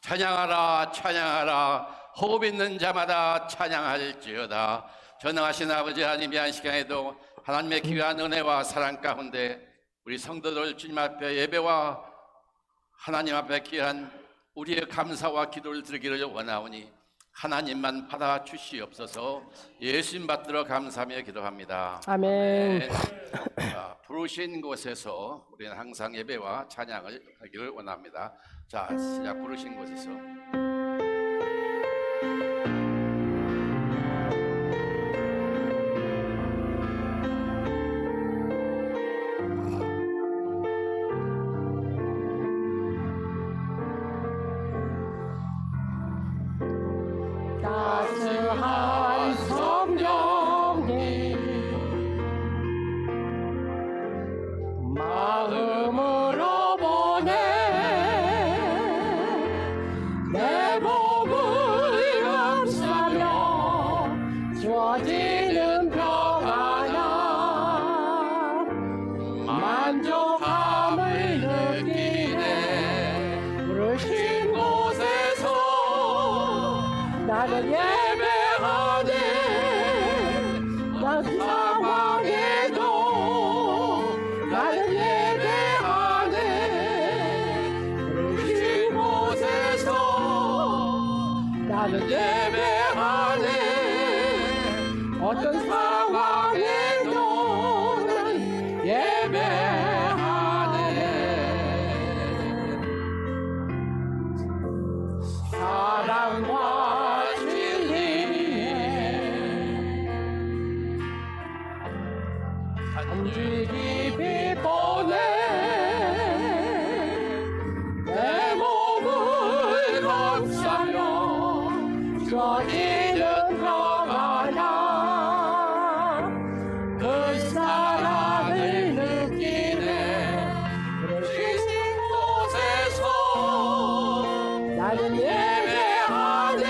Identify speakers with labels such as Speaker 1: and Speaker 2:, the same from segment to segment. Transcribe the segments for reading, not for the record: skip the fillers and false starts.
Speaker 1: 찬양하라 찬양하라 호흡 있는 자마다 찬양할지어다. 전능하신 아버지 하나님, 이 시간에도 하나님의 귀한 은혜와 사랑 가운데 우리 성도들 주님 앞에 예배와 하나님 앞에 귀한 우리의 감사와 기도를 드리기를 원하오니 하나님만 받아주시옵소서. 예수님 받들어 감사하며 기도합니다.
Speaker 2: 아멘.
Speaker 1: 자, 부르신 곳에서 우리는 항상 예배와 찬양을 하기를 원합니다. 자, 시작. 부르신 곳에서
Speaker 2: 따스한 성령님 마음으로 보내 내 몸을 감싸며 주어지는 평안함 만족함을 느끼네. 부르신 곳에서 나는 예배하네. 난 상황에도 나는 예배하네. 부르신 곳에서 나는 예배하네. 어떤 상황에도 나는 예배하네. 사랑과 한줄 깊이 보내 내 몸을 감싸며 주어지는 평안함 그 사랑을 느끼네. 부르신 곳에서 나는 예배하네.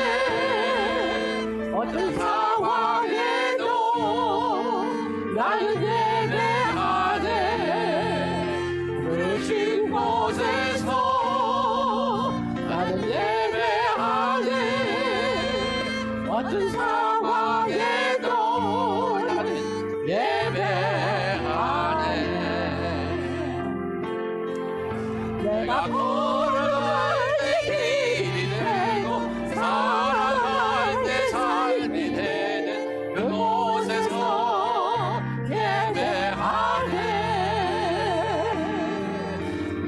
Speaker 2: 어떤 상황에도 나는 예배하네. 부르신 곳에서 나는 예배하네. 어떤 상황에도 나는 예배하네. 내가 걸어갈 때 길이 되고 살아갈 때 삶이 되는 그곳에서 예배하네.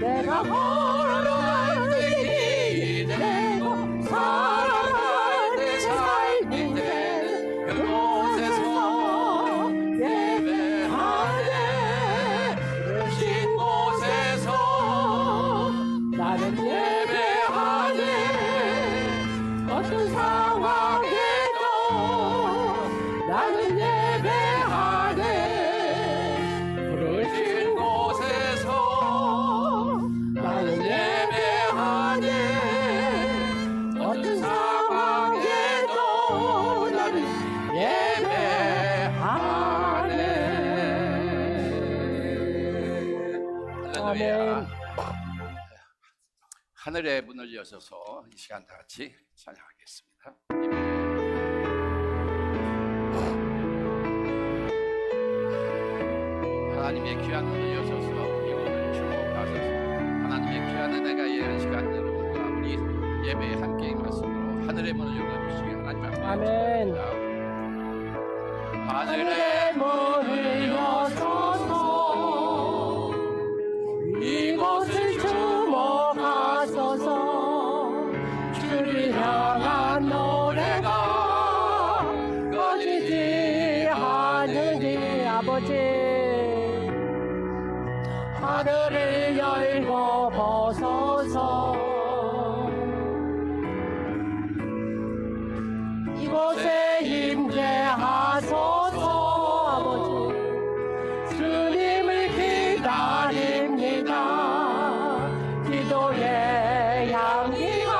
Speaker 2: 내가 걸어갈 때 길이 되고 살아갈 때 삶이 되는 그곳에서 예배하네. 부르신 곳에서 나는 예배하네. 어떤 상황에도 나는 예배하네. 부르신 곳에서 나는 예배하네. 어떤 상황에도 나는 예배하네.
Speaker 1: 할렐루야. 하늘의 문을 여셔서 이 시간 다 같이 찬양하겠습니다. 하나님의 귀한 문을 여셔서 이곳을 주목하셔서 하나님의 귀한 은혜가 예한 시간 여러분과 우리 예배에 함께 임하시도록 하늘의 문을 열어주시기 하나님 앞에
Speaker 2: 아멘.
Speaker 1: 축원합니다.
Speaker 2: 하늘의 문을 여셔서 이곳을 주목하소서. 주를 향한 노래가 꺼지지 않으니 아버지 하늘을 열고 보소서. 이곳에 임재하소서. 아버지 주님을 기다립니다. 기도의 향기가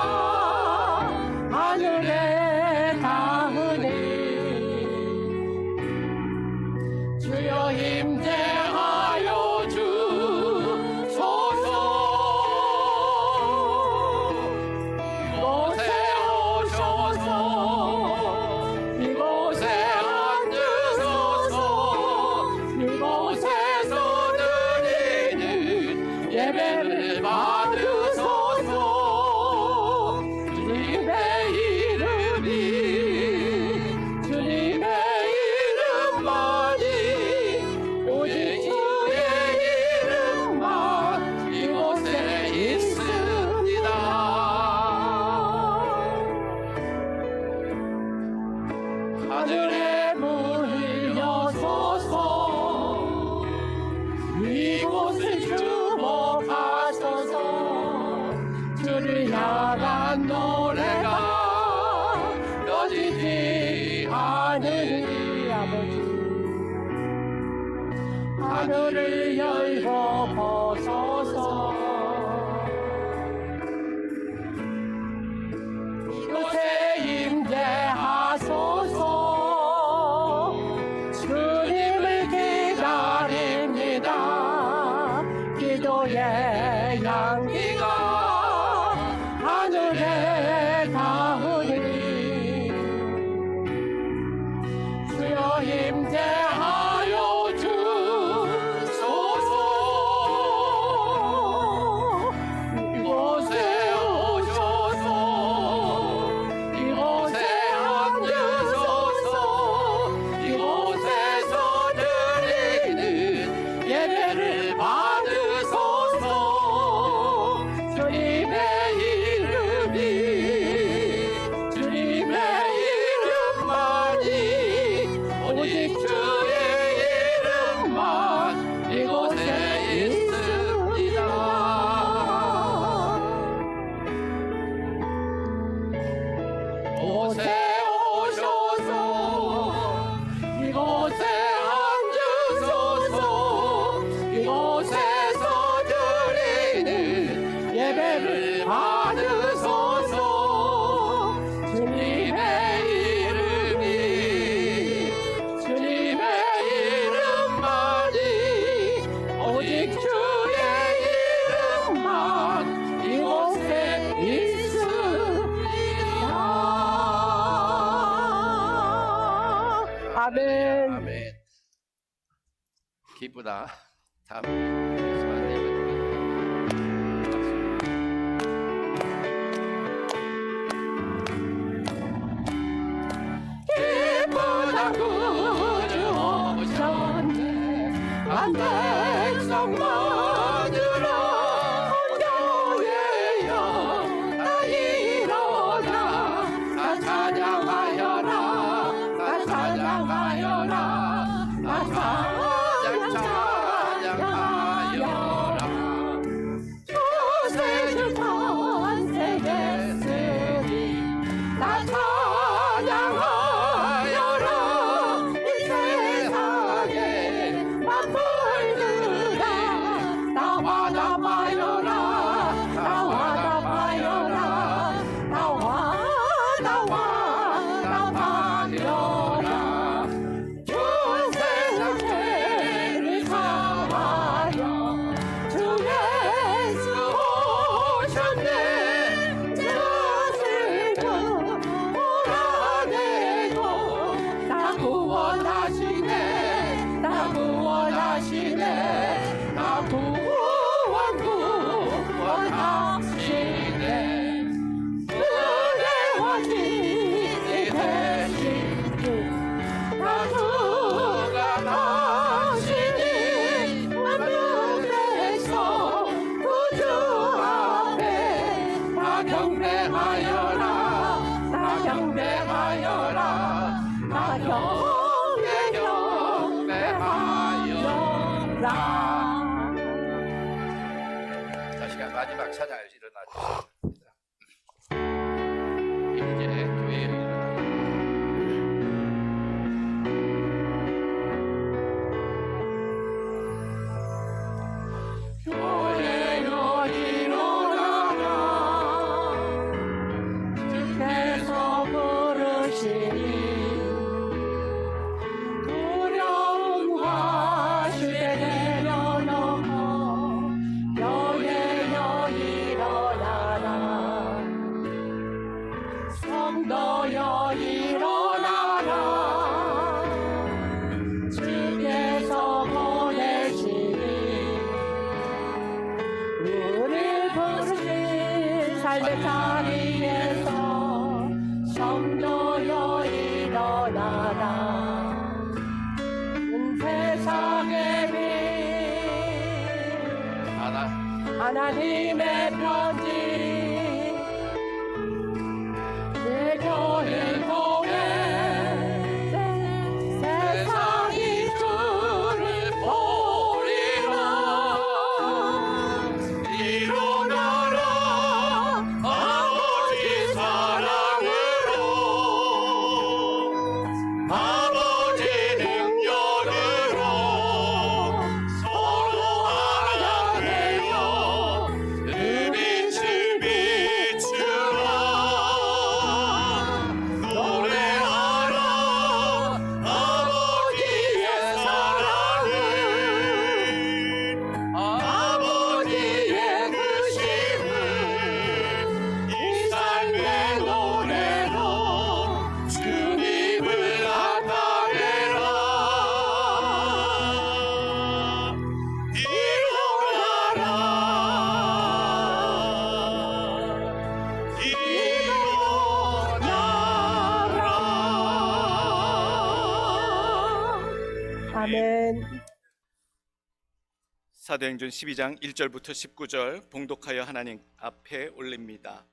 Speaker 2: 찬양한 노래가 꺼지지 않으니 아버지 하늘을 열고 보소서 이곳에 임재하소서 주님을 기다립니다 기도의 향기가 하늘에 닿으니 주여 임재하여 주소서 이곳에 오셔서 이곳에 앉으소서 이곳에서 드리는 예배를 받으소서 주님의 이름이 주님의 이름만이 오직 주의 이름만 이곳에 있습니다 이곳에 오셔서 이곳에 앉으소서 이곳에서 드리는 예배를 받으소서 주님의 이름이 주님의 이름만이 오직 주의 이름만 이곳에 있습니다 아멘
Speaker 1: 아멘. 기쁘다. 다음.
Speaker 2: 기쁘다 구주 오셨네 한 백성 만으로 교회여 다 일어나 다 찬양하여라 다 찬양하여라 다 찬양하여라 주세주 권세계 쓰리 다 찬양하여라 이 세상에 만물들아 나와 나와여라 나와 나와여라 나와 나와 나와여라 주세상 죄를 사하여 주 예수 오셨네 저슬픔 몰아내고 나 구원하시네 나 구원하시네 나 구원하시네 은혜와 진리 되신 주 나주가 나시니 만물에서 구주 앞에 다 경배하여라 다 경배하여라 다 경배하여라
Speaker 1: 자, 시간 마지막 찬양을 일어나 주십니다. 이제 교회에 일어나.
Speaker 2: 교회여 일어나라 주께서 부르시니 두려움과 시대 내려놓고 교회여 일어나라 성도여 일어나라 주께서 보내시니 우릴 부르신 삶의 자리에서 성도여 일어나라 온 세상의 빛 하나님의 편지 내 교회 통해 세상이 주를 보리라 일어나라 아버지
Speaker 3: 사도행전 12장 1절부터 19절 봉독하여 하나님 앞에 올립니다.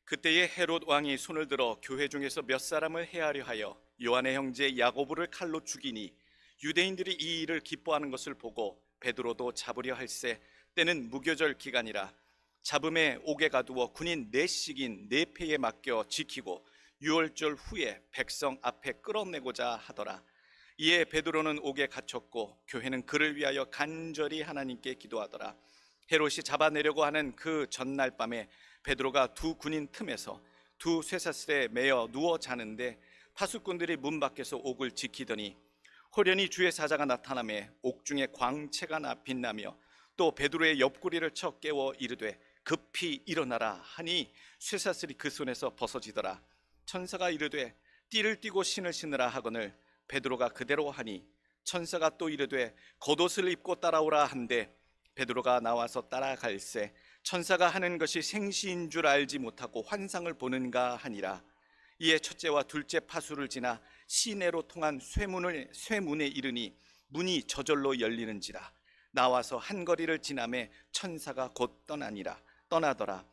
Speaker 3: 그때에 헤롯 왕이 손을 들어 교회 중에서 몇 사람을 해하려 하여 요한의 형제 야고보를 칼로 죽이니 유대인들이 이 일을 기뻐하는 것을 보고 베드로도 잡으려 할세 때는 무교절 기간이라 잡음에 옥에 가두어 군인 4씩인 4패에 맡겨 지키고 유월절 후에 백성 앞에 끌어내고자 하더라. 이에 베드로는 옥에 갇혔고 교회는 그를 위하여 간절히 하나님께 기도하더라. 헤롯이 잡아내려고 하는 그 전날 밤에 베드로가 두 군인 틈에서 두 쇠사슬에 매어 누워 자는데 파수꾼들이 문 밖에서 옥을 지키더니 호련히 주의 사자가 나타나매 옥중에 광채가 빛나며 또 베드로의 옆구리를 쳐 깨워 이르되 급히 일어나라 하니 쇠사슬이 그 손에서 벗어지더라. 천사가 이르되 띠를 띠고 신을 신으라 하거늘 베드로가 그대로 하니 천사가 또 이르되 겉옷을 입고 따라오라 한데 베드로가 나와서 따라갈새 천사가 하는 것이 생시인 줄 알지 못하고 환상을 보는가 하니라. 이에 첫째와 둘째 파수를 지나 시내로 통한 쇠문에 이르니 문이 저절로 열리는지라. 나와서 한 거리를 지나매 천사가 곧 떠나더라.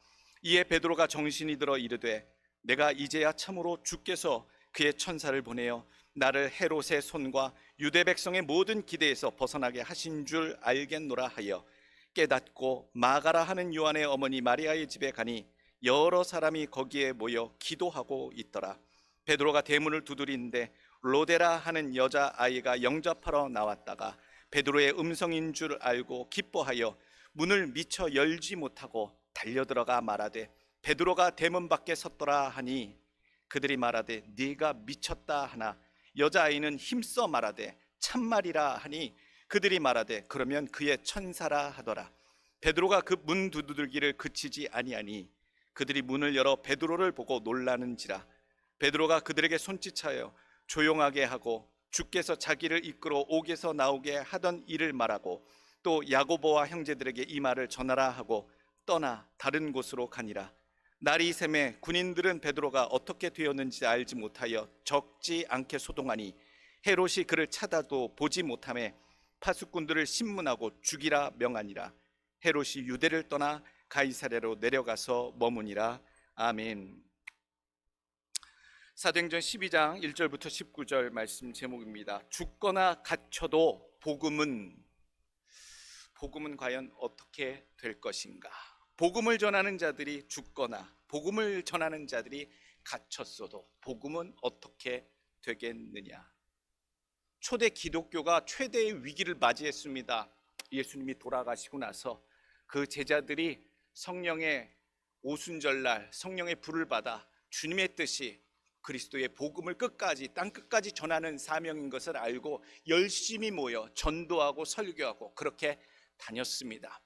Speaker 3: 이에 베드로가 정신이 들어 이르되 내가 이제야 참으로 주께서 그의 천사를 보내어 나를 헤롯의 손과 유대 백성의 모든 기대에서 벗어나게 하신 줄 알겠노라 하여 깨닫고 마가라 하는 요한의 어머니 마리아의 집에 가니 여러 사람이 거기에 모여 기도하고 있더라. 베드로가 대문을 두드리는데 로데라 하는 여자아이가 영접하러 나왔다가 베드로의 음성인 줄 알고 기뻐하여 문을 미처 열지 못하고 달려들어가 말하되 베드로가 대문 밖에 섰더라 하니 그들이 말하되 네가 미쳤다 하나 여자아이는 힘써 말하되 참말이라 하니 그들이 말하되 그러면 그의 천사라 하더라. 베드로가 그 문 두드리기를 그치지 아니하니 그들이 문을 열어 베드로를 보고 놀라는지라. 베드로가 그들에게 손짓하여 조용하게 하고 주께서 자기를 이끌어 옥에서 나오게 하던 일을 말하고 또 야고보와 형제들에게 이 말을 전하라 하고 떠나 다른 곳으로 가니라. 날이 새매 군인들은 베드로가 어떻게 되었는지 알지 못하여 적지 않게 소동하니 헤롯이 그를 찾아도 보지 못하매 파수꾼들을 신문하고 죽이라 명하니라. 헤롯이 유대를 떠나 가이사랴로 내려가서 머무니라. 아멘. 사도행전 12장 1절부터 19절 말씀 제목입니다. 죽거나 갇혀도 복음은 과연 어떻게 될 것인가? 복음을 전하는 자들이 죽거나 복음을 전하는 자들이 갇혔어도 복음은 어떻게 되겠느냐? 초대 기독교가 최대의 위기를 맞이했습니다. 예수님이 돌아가시고 나서 그 제자들이 성령의 오순절날 성령의 불을 받아 주님의 뜻이 그리스도의 복음을 끝까지 땅 끝까지 전하는 사명인 것을 알고 열심히 모여 전도하고 설교하고 그렇게 다녔습니다.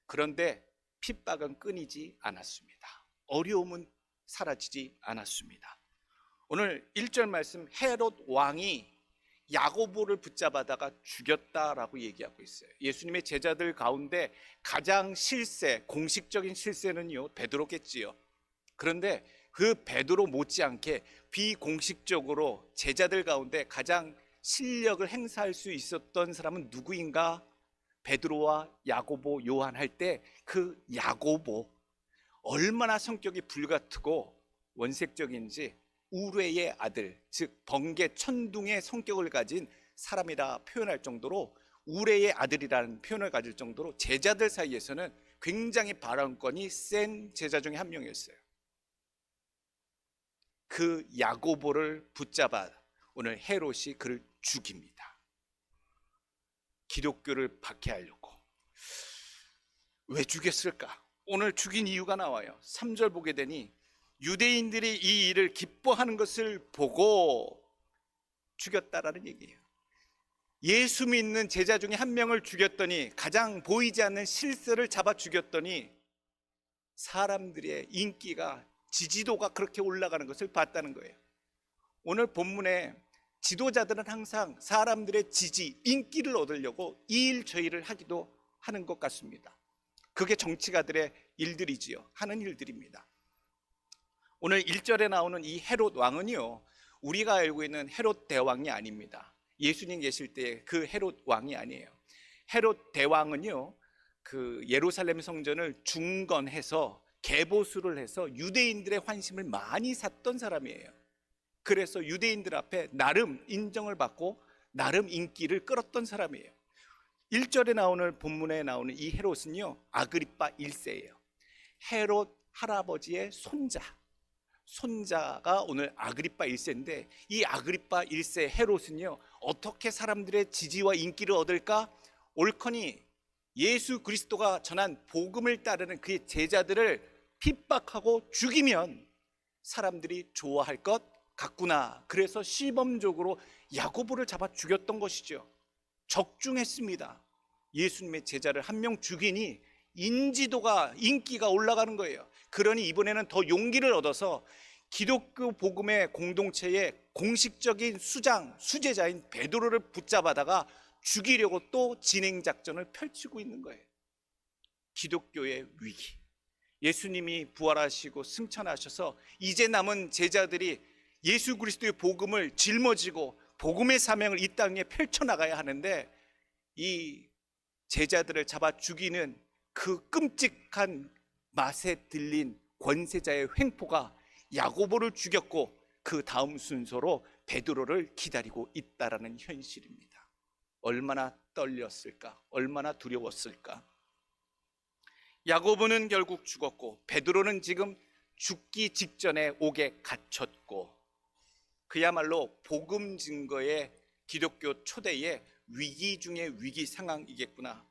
Speaker 3: 그런데 핍박은 끊이지 않았습니다. 어려움은 사라지지 않았습니다. 오늘 1절 말씀 헤롯 왕이 야고보를 붙잡아다가 죽였다라고 얘기하고 있어요. 예수님의 제자들 가운데 가장 공식적인 실세는요 베드로겠지요. 그런데 그 베드로 못지않게 비공식적으로 제자들 가운데 가장 실력을 행사할 수 있었던 사람은 누구인가? 베드로와 야고보, 요한 할 때 그 야고보 얼마나 성격이 불같고 원색적인지 우레의 아들, 즉 번개 천둥의 성격을 가진 사람이라 표현할 정도로 우레의 아들이라는 표현을 가질 정도로 제자들 사이에서는 굉장히 발언권이 센 제자 중에 한 명이었어요. 그 야고보를 붙잡아 오늘 헤롯이 그를 죽입니다. 기독교를 박해하려고. 왜 죽였을까? 오늘 죽인 이유가 나와요. 3절 보게 되니 유대인들이 이 일을 기뻐하는 것을 보고 죽였다라는 얘기예요. 예수 믿는 제자 중에 한 명을 죽였더니 가장 보이지 않는 실세를 잡아 죽였더니 사람들의 인기가 지지도가 그렇게 올라가는 것을 봤다는 거예요. 오늘 본문에 지도자들은 항상 사람들의 지지, 인기를 얻으려고 이 일 저 일을 하기도 하는 것 같습니다. 그게 정치가들의 일들이지요. 하는 일들입니다. 오늘 1절에 나오는 이 헤롯 왕은요, 우리가 알고 있는 헤롯 대왕이 아닙니다. 예수님 계실 때 그 헤롯 왕이 아니에요. 헤롯 대왕은요, 그 예루살렘 성전을 중건해서 개보수를 해서 유대인들의 환심을 많이 샀던 사람이에요. 그래서 유대인들 앞에 나름 인정을 받고 나름 인기를 끌었던 사람이에요. 1절에 나오는 본문에 나오는 이 헤롯은요, 아그리빠 1세예요. 헤롯 할아버지의 손자가 오늘 아그리빠 1세인데, 이 아그리빠 1세 헤롯은요, 어떻게 사람들의 지지와 인기를 얻을까? 옳거니 예수 그리스도가 전한 복음을 따르는 그의 제자들을 핍박하고 죽이면 사람들이 좋아할 것 같구나. 그래서 시범적으로 야고보를 잡아 죽였던 것이죠. 적중했습니다. 예수님의 제자를 한 명 죽이니 인기가 올라가는 거예요. 그러니 이번에는 더 용기를 얻어서 기독교 복음의 공동체의 공식적인 수제자인 베드로를 붙잡아다가 죽이려고 또 진행 작전을 펼치고 있는 거예요. 기독교의 위기. 예수님이 부활하시고 승천하셔서 이제 남은 제자들이 예수 그리스도의 복음을 짊어지고 복음의 사명을 이 땅에 펼쳐나가야 하는데, 이 제자들을 잡아 죽이는 그 끔찍한 맛에 들린 권세자의 횡포가 야고보를 죽였고 그 다음 순서로 베드로를 기다리고 있다라는 현실입니다. 얼마나 떨렸을까? 얼마나 두려웠을까? 야고보는 결국 죽었고 베드로는 지금 죽기 직전에 옥에 갇혔고, 그야말로 복음 증거의 기독교 초대의 위기 중의 위기 상황이겠구나.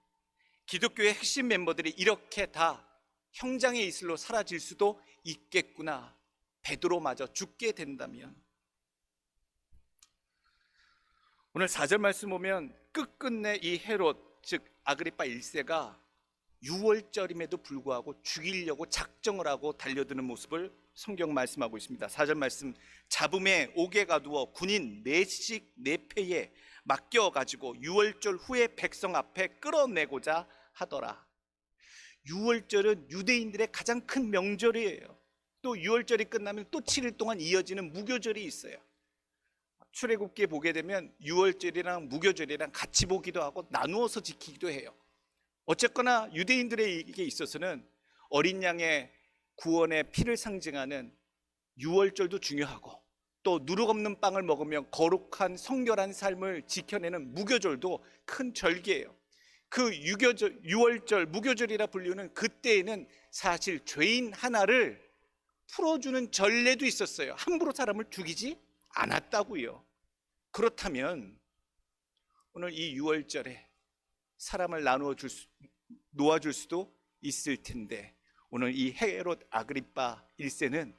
Speaker 3: 기독교의 핵심 멤버들이 이렇게 다 형장의 이슬로 사라질 수도 있겠구나. 베드로마저 죽게 된다면. 오늘 4절 말씀 보면 끝끝내 이 헤롯, 즉 아그리빠 1세가 6월절임에도 불구하고 죽이려고 작정을 하고 달려드는 모습을 성경 말씀하고 있습니다. 4절 말씀, 잡음에 옥에 가두어 군인 4씩 4패에 맡겨가지고 6월절 후에 백성 앞에 끌어내고자 하더라. 6월절은 유대인들의 가장 큰 명절이에요. 또 6월절이 끝나면 또 7일 동안 이어지는 무교절이 있어요. 출애굽기에 보게 되면 6월절이랑 무교절이랑 같이 보기도 하고 나누어서 지키기도 해요. 어쨌거나 유대인들에게 있어서는 어린 양의 구원의 피를 상징하는 6월절도 중요하고, 또 누룩 없는 빵을 먹으면 거룩한 성결한 삶을 지켜내는 무교절도 큰 절기예요. 그 6월절, 무교절이라 불리는 그때에는 사실 죄인 하나를 풀어주는 전례도 있었어요. 함부로 사람을 죽이지 않았다고요. 그렇다면 오늘 이 6월절에 사람을 놓아줄 수도 있을 텐데, 오늘 이 헤롯 아그리빠 1세는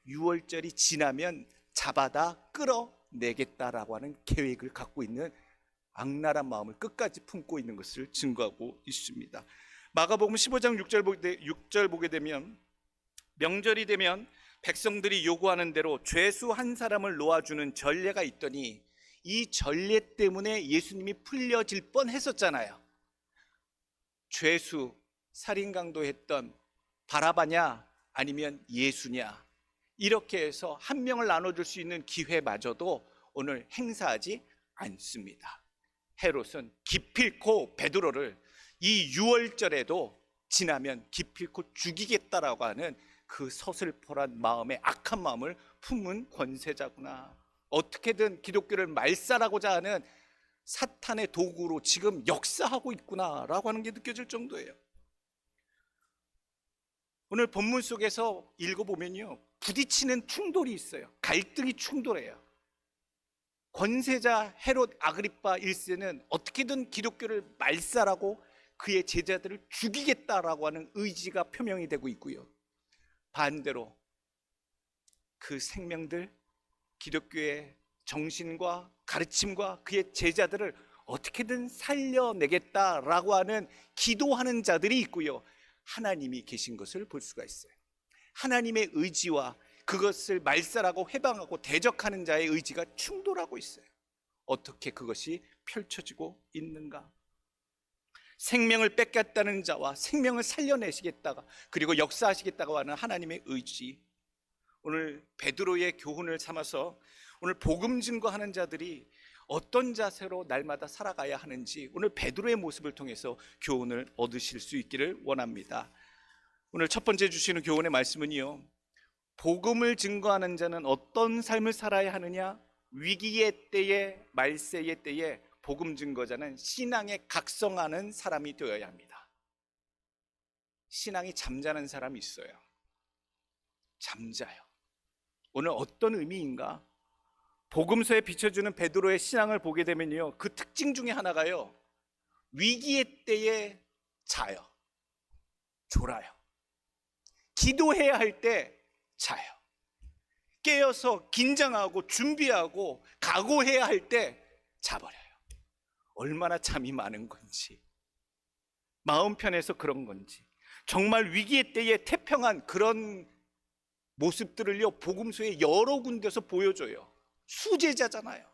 Speaker 3: 6월절이 지나면 잡아다 끌어내겠다라고 하는 계획을 갖고 있는 악랄한 마음을 끝까지 품고 있는 것을 증거하고 있습니다. 마가복음 15장 6절 보게 되면, 명절이 되면 백성들이 요구하는 대로 죄수 한 사람을 놓아주는 전례가 있더니, 이 전례 때문에 예수님이 풀려질 뻔했었잖아요. 죄수, 살인강도했던 바라바냐 아니면 예수냐, 이렇게 해서 한 명을 나눠줄 수 있는 기회마저도 오늘 행사하지 않습니다. 헤롯은 기필코 베드로를 이 6월절에도 지나면 기필코 죽이겠다라고 하는 그 서슬퍼런 마음의 악한 마음을 품은 권세자구나. 어떻게든 기독교를 말살하고자 하는 사탄의 도구로 지금 역사하고 있구나라고 하는 게 느껴질 정도예요. 오늘 본문 속에서 읽어보면요, 부딪히는 충돌이 있어요. 갈등이 충돌해요. 권세자 헤롯 아그리빠 1세는 어떻게든 기독교를 말살하고 그의 제자들을 죽이겠다라고 하는 의지가 표명이 되고 있고요, 반대로 그 생명들, 기독교의 정신과 가르침과 그의 제자들을 어떻게든 살려내겠다라고 하는 기도하는 자들이 있고요, 하나님이 계신 것을 볼 수가 있어요. 하나님의 의지와 그것을 말살하고 해방하고 대적하는 자의 의지가 충돌하고 있어요. 어떻게 그것이 펼쳐지고 있는가? 생명을 뺏겠다는 자와 생명을 살려내시겠다가, 그리고 역사하시겠다고 하는 하나님의 의지. 오늘 베드로의 교훈을 삼아서 오늘 복음 증거하는 자들이 어떤 자세로 날마다 살아가야 하는지 오늘 베드로의 모습을 통해서 교훈을 얻으실 수 있기를 원합니다. 오늘 첫 번째 주시는 교훈의 말씀은요, 복음을 증거하는 자는 어떤 삶을 살아야 하느냐? 위기의 때에, 말세의 때에 복음 증거자는 신앙에 각성하는 사람이 되어야 합니다. 신앙이 잠자는 사람이 있어요. 잠자요. 오늘 어떤 의미인가? 복음서에 비춰주는 베드로의 신앙을 보게 되면요, 그 특징 중에 하나가요, 위기의 때에 자요. 졸아요. 기도해야 할 때 자요. 깨어서 긴장하고 준비하고 각오해야 할 때 자버려요. 얼마나 잠이 많은 건지, 마음 편해서 그런 건지, 정말 위기의 때에 태평한 그런 모습들을요, 복음서에 여러 군데서 보여줘요. 수제자잖아요.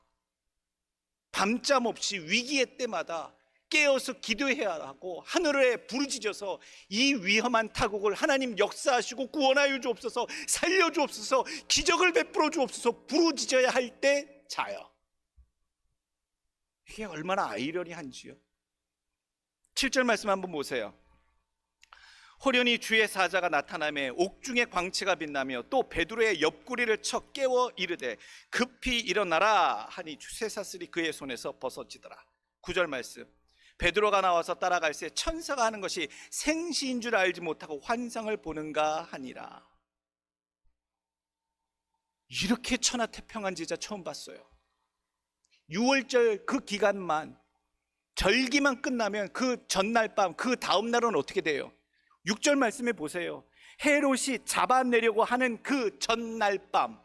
Speaker 3: 밤잠 없이 위기의 때마다 깨어서 기도해야 하고 하늘에 부르짖어서 이 위험한 타국을 하나님 역사하시고 구원하여 주옵소서, 살려 주옵소서, 기적을 베풀어 주옵소서 부르짖어야 할 때 자요. 이게 얼마나 아이러니한지요. 7절 말씀 한번 보세요. 호련히 주의 사자가 나타나며 옥중의 광채가 빛나며 또 베드로의 옆구리를 쳐 깨워 이르되 급히 일어나라 하니 쇠사슬이 그의 손에서 벗어지더라. 9절 말씀. 베드로가 나와서 따라갈새 천사가 하는 것이 생시인 줄 알지 못하고 환상을 보는가 하니라. 이렇게 천하태평한 제자 처음 봤어요. 6월절 그 기간만, 절기만 끝나면 그 전날 밤, 그 다음 날은 어떻게 돼요? 6절 말씀해 보세요. 헤롯이 잡아내려고 하는 그 전날 밤,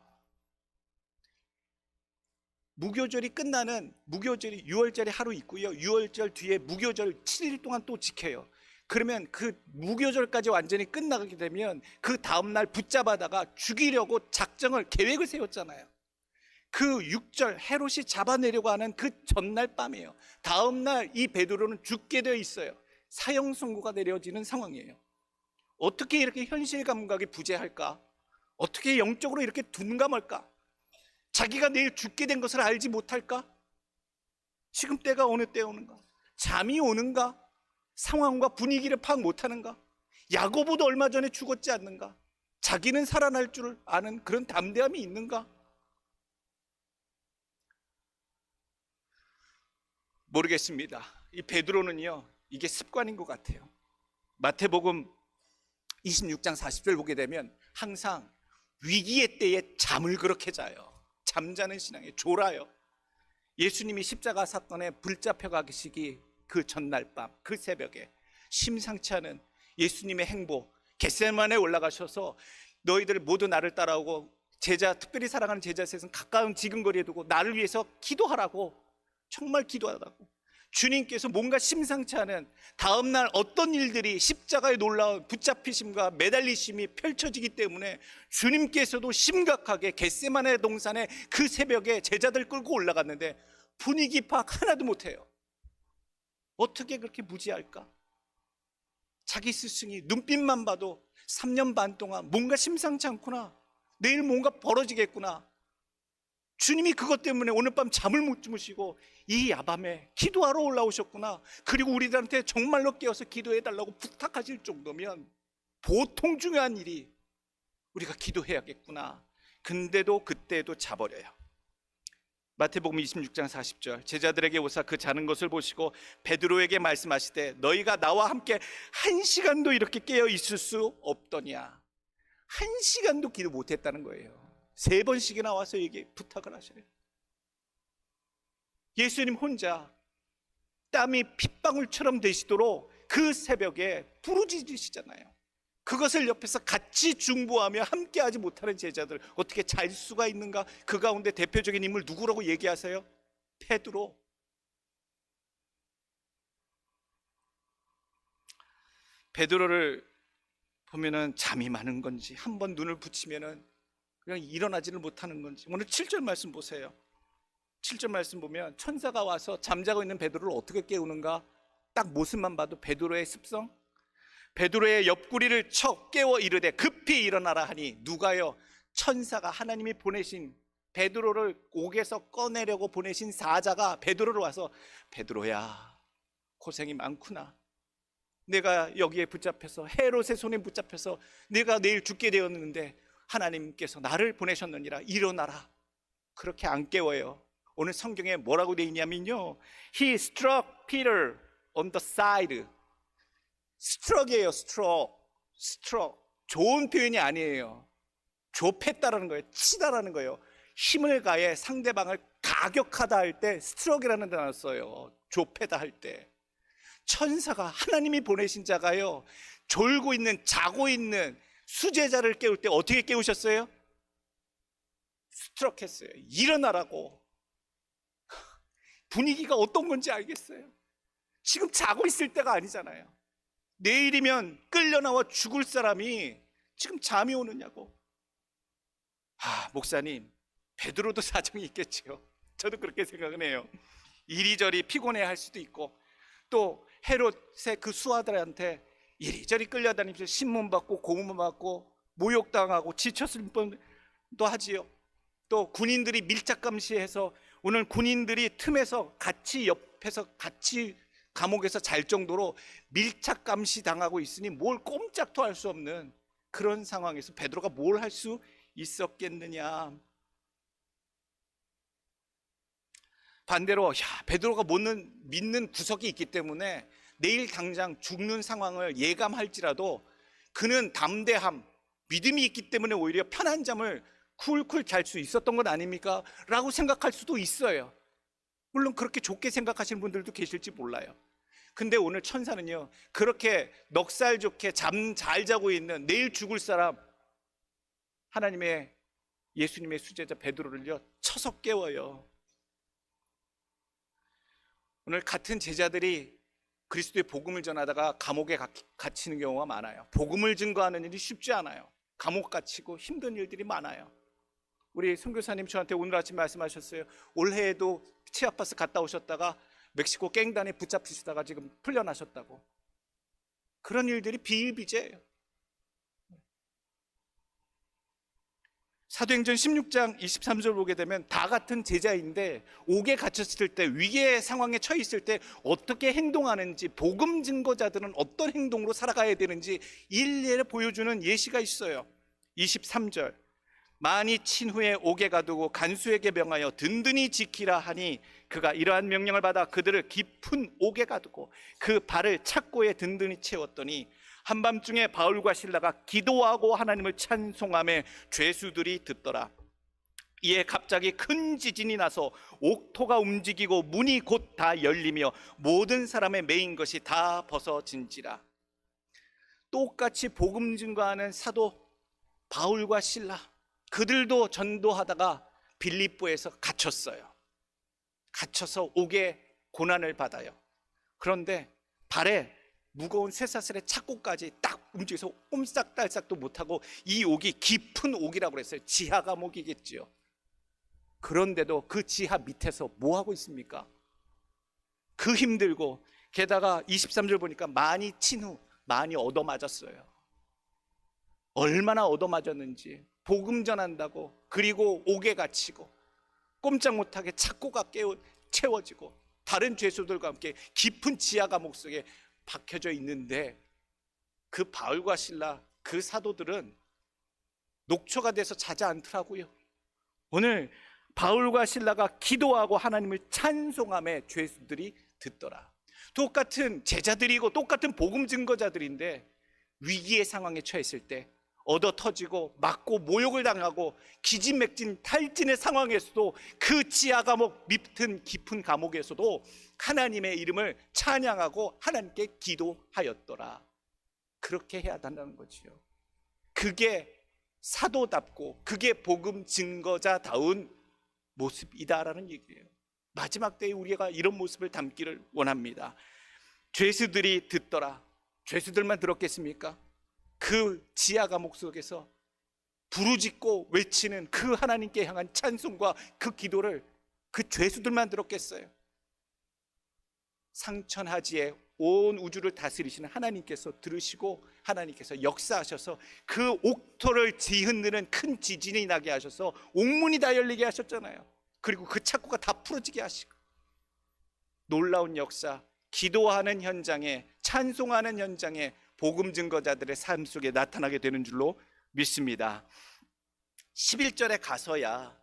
Speaker 3: 무교절이 끝나는, 무교절이 6월절이 하루 있고요, 6월절 뒤에 무교절 7일 동안 또 지켜요. 그러면 그 무교절까지 완전히 끝나게 되면 그 다음날 붙잡아다가 죽이려고 작정을, 계획을 세웠잖아요. 그 6절 헤롯이 잡아내려고 하는 그 전날 밤이에요. 다음날 이 베드로는 죽게 되어 있어요. 사형 선고가 내려지는 상황이에요. 어떻게 이렇게 현실 감각이 부재할까? 어떻게 영적으로 이렇게 둔감할까? 자기가 내일 죽게 된 것을 알지 못할까? 지금 때가 어느 때 오는가? 잠이 오는가? 상황과 분위기를 파악 못하는가? 야고보도 얼마 전에 죽었지 않는가? 자기는 살아날 줄 아는 그런 담대함이 있는가? 모르겠습니다. 이 베드로는요, 이게 습관인 것 같아요. 마태복음 26장 40절 보게 되면 항상 위기의 때에 잠을 그렇게 자요. 잠자는 신앙에 졸아요. 예수님이 십자가 사건에 붙잡혀 가시기 그 전날 밤, 그 새벽에 심상치 않은 예수님의 행보, 겟세마네에 올라가셔서 너희들 모두 나를 따라오고 제자, 특별히 사랑하는 제자 셋은 가까운 지근거리에 두고 나를 위해서 기도하라고, 정말 기도하라고. 주님께서 뭔가 심상치 않은 다음날 어떤 일들이 십자가의 놀라운 붙잡히심과 매달리심이 펼쳐지기 때문에 주님께서도 심각하게 겟세마네 동산에 그 새벽에 제자들 끌고 올라갔는데 분위기 파악 하나도 못해요. 어떻게 그렇게 무지할까? 자기 스승이 눈빛만 봐도 3년 반 동안 뭔가 심상치 않구나, 내일 뭔가 벌어지겠구나. 주님이 그것 때문에 오늘 밤 잠을 못 주무시고 이 야밤에 기도하러 올라오셨구나. 그리고 우리들한테 정말로 깨어서 기도해달라고 부탁하실 정도면 보통 중요한 일이 우리가 기도해야겠구나. 근데도 그때도 자버려요. 마태복음 26장 40절. 제자들에게 오사 그 자는 것을 보시고 베드로에게 말씀하시되 너희가 나와 함께 1시간도 이렇게 깨어 있을 수 없더냐. 1시간도 기도 못했다는 거예요. 3번씩이나 와서 이게 부탁을 하셔요. 예수님 혼자 땀이 핏방울처럼 되시도록 그 새벽에 부르짖으시잖아요. 그것을 옆에서 같이 중보하며 함께하지 못하는 제자들 어떻게 잘 수가 있는가? 그 가운데 대표적인 인물 누구라고 얘기하세요? 베드로. 베드로를 보면은 잠이 많은 건지, 한번 눈을 붙이면은 그냥 일어나지를 못하는 건지. 오늘 7절 말씀 보세요. 7절 말씀 보면 천사가 와서 잠자고 있는 베드로를 어떻게 깨우는가? 딱 모습만 봐도 베드로의 습성, 베드로의 옆구리를 쳐 깨워 이르되 급히 일어나라 하니 누가요? 천사가, 하나님이 보내신 베드로를 옥에서 꺼내려고 보내신 사자가 베드로를 와서, 베드로야, 고생이 많구나. 내가 여기에 붙잡혀서, 헤롯의 손에 붙잡혀서 내가 내일 죽게 되었는데 하나님께서 나를 보내셨느니라. 일어나라. 그렇게 안 깨워요. 오늘 성경에 뭐라고 되어 있냐면요, He struck Peter on the side. struck이에요. struck. 좋은 표현이 아니에요. 좁혔다라는 거예요. 치다라는 거예요. 힘을 가해 상대방을 가격하다 할 때 struck이라는 단어를 써요. 좁혀다 할 때. 천사가, 하나님이 보내신 자가요, 졸고 있는, 자고 있는 수제자를 깨울 때 어떻게 깨우셨어요? 스트럭 했어요. 일어나라고. 분위기가 어떤 건지 알겠어요. 지금 자고 있을 때가 아니잖아요. 내일이면 끌려나와 죽을 사람이 지금 잠이 오느냐고. 목사님, 베드로도 사정이 있겠지요. 저도 그렇게 생각은 해요. 이리저리 피곤해 할 수도 있고, 또 헤롯의 그 수하들한테 이리저리 끌려다니면서 신문 받고 고문 받고 모욕당하고 지쳤을 뻔도 하지요. 또 군인들이 밀착 감시해서 오늘 군인들이 틈에서 같이 옆에서 같이 감옥에서 잘 정도로 밀착 감시 당하고 있으니 뭘 꼼짝도 할 수 없는 그런 상황에서 베드로가 뭘 할 수 있었겠느냐. 반대로 베드로가 믿는 구석이 있기 때문에 내일 당장 죽는 상황을 예감할지라도 그는 담대함, 믿음이 있기 때문에 오히려 편한 잠을 쿨쿨 잘 수 있었던 것 아닙니까? 라고 생각할 수도 있어요. 물론 그렇게 좋게 생각하시는 분들도 계실지 몰라요. 근데 오늘 천사는요, 그렇게 넉살 좋게 잠 잘 자고 있는 내일 죽을 사람, 하나님의 예수님의 수제자 베드로를요 쳐서 깨워요. 오늘 같은 제자들이 그리스도의 복음을 전하다가 감옥에 갇히는 경우가 많아요. 복음을 증거하는 일이 쉽지 않아요. 감옥 갇히고 힘든 일들이 많아요. 우리 선교사님 저한테 오늘 아침 말씀하셨어요. 올해에도 치아파스 갔다 오셨다가 멕시코 갱단에 붙잡히시다가 지금 풀려나셨다고. 그런 일들이 비일비재예요. 사도행전 16장 23절 보게 되면 다 같은 제자인데 옥에 갇혔을 때, 위기의 상황에 처해 있을 때 어떻게 행동하는지, 복음 증거자들은 어떤 행동으로 살아가야 되는지 일일이 보여주는 예시가 있어요. 23절, 많이 친 후에 옥에 가두고 간수에게 명하여 든든히 지키라 하니 그가 이러한 명령을 받아 그들을 깊은 옥에 가두고 그 발을 착고에 든든히 채웠더니 한밤중에 바울과 실라가 기도하고 하나님을 찬송하며 죄수들이 듣더라. 이에 갑자기 큰 지진이 나서 옥토가 움직이고 문이 곧 다 열리며 모든 사람의 매인 것이 다 벗어진지라. 똑같이 복음 증거하는 사도 바울과 실라, 그들도 전도하다가 빌립보에서 갇혔어요. 갇혀서 옥에 고난을 받아요. 그런데 발에 무거운 쇠사슬의 착고까지 딱 움직여서 옴싹달싹도 못하고, 이 옥이 깊은 옥이라고 그랬어요. 지하 감옥이겠지요. 그런데도 그 지하 밑에서 뭐 하고 있습니까? 그 힘들고, 게다가 23절 보니까 많이 친 후 많이 얻어맞았어요. 얼마나 얻어맞았는지. 복음 전한다고, 그리고 옥에 갇히고 꼼짝 못하게 착고가 채워지고 다른 죄수들과 함께 깊은 지하 감옥 속에 박혀져 있는데, 그 바울과 실라, 그 사도들은 녹초가 돼서 자지 않더라고요. 오늘 바울과 실라가 기도하고 하나님을 찬송하며 죄수들이 듣더라. 똑같은 제자들이고 똑같은 복음 증거자들인데 위기의 상황에 처했을 때 얻어 터지고 맞고 모욕을 당하고 기진맥진 탈진의 상황에서도, 그 지하 감옥 밑은 깊은 감옥에서도 하나님의 이름을 찬양하고 하나님께 기도하였더라. 그렇게 해야 한다는 거지요. 그게 사도답고 그게 복음 증거자다운 모습이다라는 얘기예요. 마지막 때에 우리가 이런 모습을 담기를 원합니다. 죄수들이 듣더라. 죄수들만 들었겠습니까? 그 지하 감옥 속에서 부르짖고 외치는 그 하나님께 향한 찬송과 그 기도를 그 죄수들만 들었겠어요? 상천하지에 온 우주를 다스리시는 하나님께서 들으시고 하나님께서 역사하셔서 그 옥토를 뒤흔드는 큰 지진이 나게 하셔서 옥문이 다 열리게 하셨잖아요. 그리고 그 착고가 다 풀어지게 하시고, 놀라운 역사, 기도하는 현장에, 찬송하는 현장에 복음 증거자들의 삶 속에 나타나게 되는 줄로 믿습니다. 11절에 가서야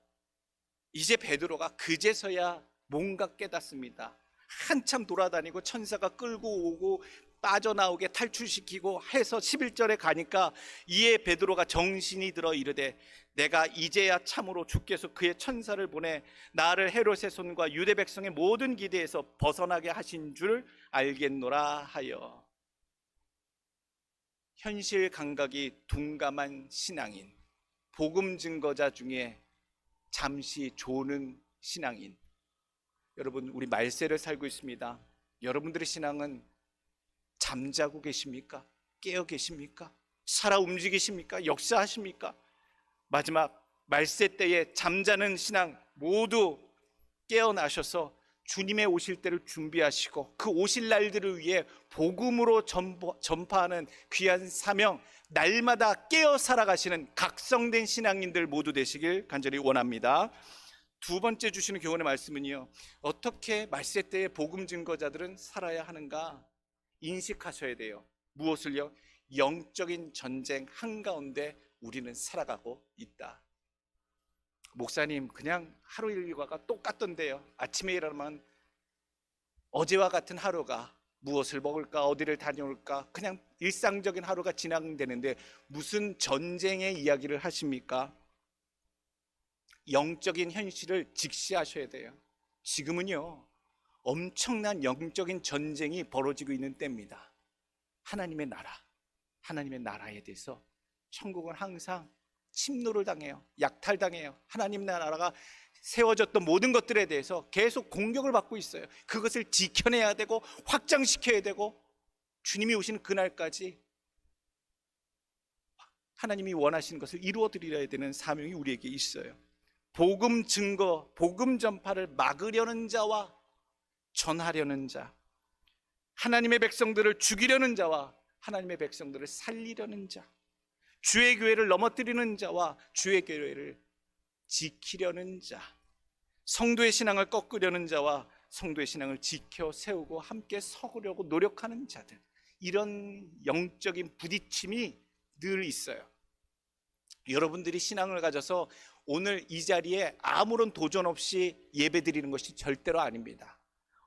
Speaker 3: 이제 베드로가 그제서야 뭔가 깨닫습니다. 한참 돌아다니고 천사가 끌고 오고 빠져나오게 탈출시키고 해서 11절에 가니까 이에 베드로가 정신이 들어 이르되 내가 이제야 참으로 주께서 그의 천사를 보내 나를 헤롯의 손과 유대 백성의 모든 기대에서 벗어나게 하신 줄 알겠노라 하여. 현실 감각이 둔감한 신앙인, 복음 증거자 중에 잠시 조는 신앙인. 여러분, 우리 말세를 살고 있습니다. 여러분들의 신앙은 잠자고 계십니까? 깨어 계십니까? 살아 움직이십니까? 역사하십니까? 마지막 말세 때에 잠자는 신앙 모두 깨어나셔서 주님의 오실 때를 준비하시고 그 오실 날들을 위해 복음으로 전파하는 귀한 사명, 날마다 깨어 살아가시는 각성된 신앙인들 모두 되시길 간절히 원합니다. 두 번째 주시는 교훈의 말씀은요, 어떻게 말세 때의 복음 증거자들은 살아야 하는가 인식하셔야 돼요. 무엇을요? 영적인 전쟁 한가운데 우리는 살아가고 있다. 목사님, 그냥 하루 일과가 똑같던데요. 아침에 일어나면 어제와 같은 하루가, 무엇을 먹을까, 어디를 다녀올까, 그냥 일상적인 하루가 진행되는데 무슨 전쟁의 이야기를 하십니까? 영적인 현실을 직시하셔야 돼요. 지금은요, 엄청난 영적인 전쟁이 벌어지고 있는 때입니다. 하나님의 나라, 하나님의 나라에 대해서 천국은 항상 침노를 당해요. 약탈당해요. 하나님 나라가 세워졌던 모든 것들에 대해서 계속 공격을 받고 있어요. 그것을 지켜내야 되고 확장시켜야 되고 주님이 오시는 그날까지 하나님이 원하시는 것을 이루어 드려야 되는 사명이 우리에게 있어요. 복음 증거, 복음 전파를 막으려는 자와 전하려는 자, 하나님의 백성들을 죽이려는 자와 하나님의 백성들을 살리려는 자, 주의 교회를 넘어뜨리는 자와 주의 교회를 지키려는 자, 성도의 신앙을 꺾으려는 자와 성도의 신앙을 지켜 세우고 함께 서으려고 노력하는 자들, 이런 영적인 부딪힘이 늘 있어요. 여러분들이 신앙을 가져서 오늘 이 자리에 아무런 도전 없이 예배드리는 것이 절대로 아닙니다.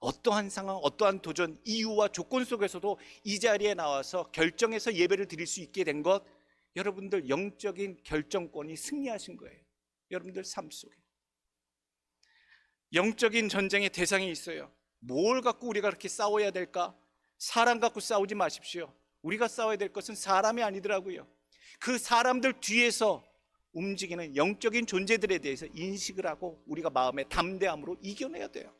Speaker 3: 어떠한 상황, 어떠한 도전, 이유와 조건 속에서도 이 자리에 나와서 결정해서 예배를 드릴 수 있게 된 것, 여러분들 영적인 결정권이 승리하신 거예요. 여러분들 삶 속에 영적인 전쟁의 대상이 있어요. 뭘 갖고 우리가 그렇게 싸워야 될까? 사람 갖고 싸우지 마십시오. 우리가 싸워야 될 것은 사람이 아니더라고요. 그 사람들 뒤에서 움직이는 영적인 존재들에 대해서 인식을 하고 우리가 마음의 담대함으로 이겨내야 돼요.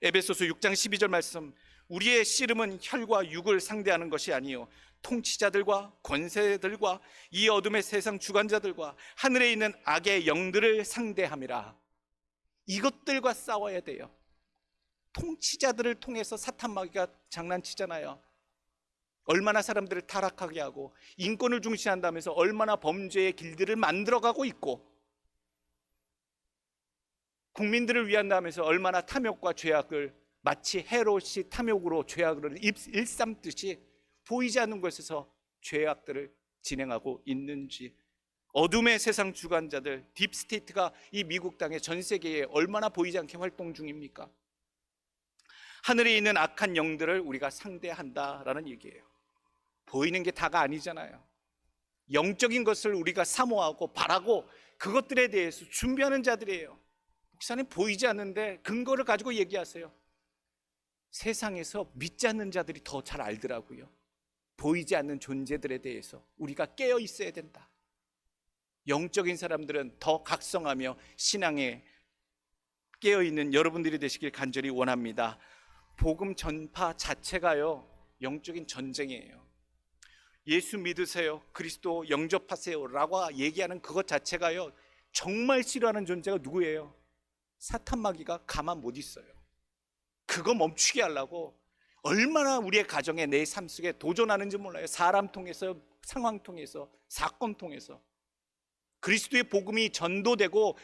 Speaker 3: 에베소서 6장 12절 말씀, 우리의 씨름은 혈과 육을 상대하는 것이 아니요 통치자들과 권세들과 이 어둠의 세상 주관자들과 하늘에 있는 악의 영들을 상대함이라. 이것들과 싸워야 돼요. 통치자들을 통해서 사탄 마귀가 장난치잖아요. 얼마나 사람들을 타락하게 하고 인권을 중시한다면서 얼마나 범죄의 길들을 만들어가고 있고, 국민들을 위한다면서 얼마나 탐욕과 죄악을 마치 헤롯이 탐욕으로 죄악을 일삼듯이 보이지 않는 곳에서 죄악들을 진행하고 있는지, 어둠의 세상 주관자들 딥스테이트가 이 미국 땅의 전 세계에 얼마나 보이지 않게 활동 중입니까? 하늘에 있는 악한 영들을 우리가 상대한다라는 얘기예요. 보이는 게 다가 아니잖아요. 영적인 것을 우리가 사모하고 바라고 그것들에 대해서 준비하는 자들이에요. 목사님, 보이지 않는데 근거를 가지고 얘기하세요. 세상에서 믿지 않는 자들이 더 잘 알더라고요. 보이지 않는 존재들에 대해서 우리가 깨어 있어야 된다. 영적인 사람들은 더 각성하며 신앙에 깨어 있는 여러분들이 되시길 간절히 원합니다. 복음 전파 자체가요, 영적인 전쟁이에요. 예수 믿으세요, 그리스도 영접하세요 라고 얘기하는 그것 자체가요, 정말 싫어하는 존재가 누구예요? 사탄 마귀가 가만 못 있어요. 그거 멈추게 하려고 얼마나 우리의 가정에 내 삶 속에 도전하는지 몰라요. 사람 통해서, 상황 통해서, 사건 통해서. 그리스도의 복음이 전도되고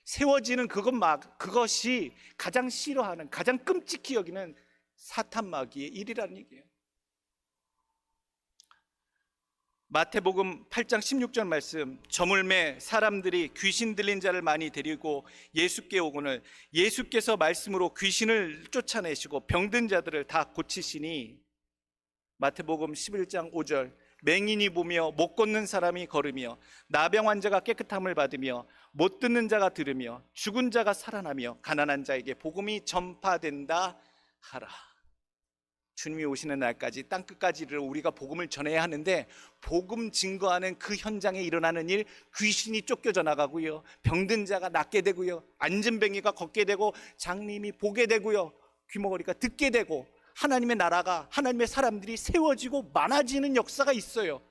Speaker 3: 세워지는 그것이 가장 싫어하는, 가장 끔찍히 여기는 사탄 마귀의 일이라는 얘기예요. 마태복음 8장 16절 말씀, 저물매 사람들이 귀신 들린 자를 많이 데리고 예수께 오거늘 예수께서 말씀으로 귀신을 쫓아내시고 병든 자들을 다 고치시니, 마태복음 11장 5절, 맹인이 보며 못 걷는 사람이 걸으며 나병 환자가 깨끗함을 받으며 못 듣는 자가 들으며 죽은 자가 살아나며 가난한 자에게 복음이 전파된다 하라. 주님이 오시는 날까지 땅끝까지를 우리가 복음을 전해야 하는데, 복음 증거하는 그 현장에 일어나는 일, 귀신이 쫓겨져 나가고요, 병든 자가 낫게 되고요, 안진뱅이가 걷게 되고, 장님이 보게 되고요, 귀머거리가 듣게 되고, 하나님의 나라가, 하나님의 사람들이 세워지고 많아지는 역사가 있어요.